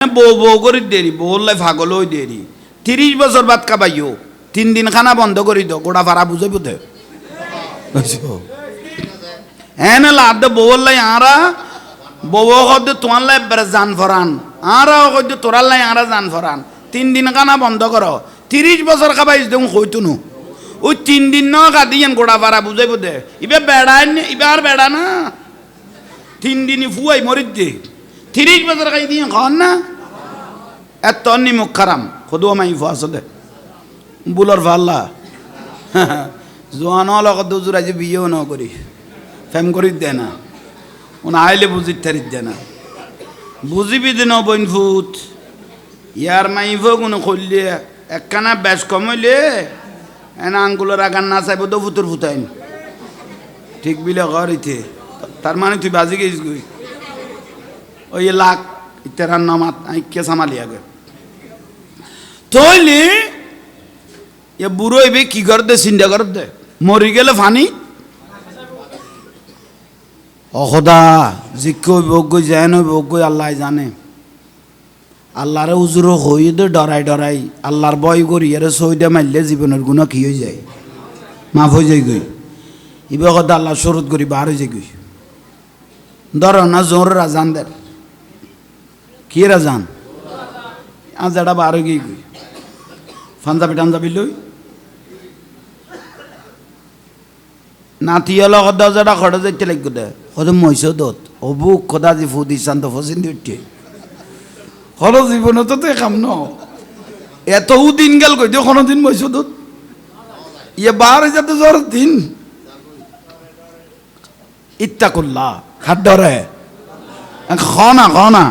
বউ বউ করে দেরি বউলাই পাগল হয়ে দেরি 30 বছর বাদ কাবাইও 3 দিন খানা বন্ধ করে দাও গোড়া ভাড়া বুঝে বুঝে হ্যাঁ না লাদ বউলাই আরা বউ হদ তোমার লাই জান ফরান আরা হদ তোরার লাই আরা জান ফরান 3 দিন খানা বন্ধ করো 30 বছর কাবাইস দেউ হইতো না ওই 3 দিন না কাদিয়েন গোড়া ভাড়া বুঝে বুঝে ইবে বেড়ায় ইবার বেড়া না 3 দিনই ফুয়াই মরিত দে 30 বছর খাই দিয়ে খান না এত নিমুখ খারাম খুদু মাই আসলে বুলর ভাল্লা জোয়ান লগত দুজুর আজ বিয়েও ন করি ফেম করি দে না ওনা আইলে বুঝি তারিখ দে না বুঝিবি দিন বইন ফুট ইয়ার মাইফ কোনো করলে একখানা বেশ কমাইলে এনা আঙ্গুলের আগান না চাইব তো ফুতুর ফুটাইন ঠিক বিলে ঘরিতে তার মানে তুই বাজি গেছিস গই ওই লাখ ইতারার নামাত আইকে সামালি আগে তইলে এ বুড়ো এবে কি কর দে চিন্তা কর দে মরি গেলে ফানি অখদা জিজ্ঞ বগ্য যেন বগ্য আল্লাহ জানে আল্লাহরে উজুর হই দে ডরাই ডরাই আল্লাহর বয় করি এর সইদে মারলে জীবনের গুণ কি হয়ে যায় মাফ হয়ে যায় গই ইবে কথা আল্লাহ শরৎ করি বার হয়ে যায় গই ধর না জোর রাজান দের কি রাজান আজ এটা বার হয়ে গই পাঞ্জাবি টাঞ্জাবি লই নাতিয়েল কদা যেটা খড়ে যাইতে লাগব দে কদম মহিষ দত অবুক কদা যে ফুদি শান্ত ফসিন দিচ্ছে হল জীবন তো কাম ন এত দিন গেল কই দিও কোনো দিন মহিষ দত ইয়ে বার যাতে জ্বর দিন ইত্তাকুল্লাহ খাদ্য রে খানা খানা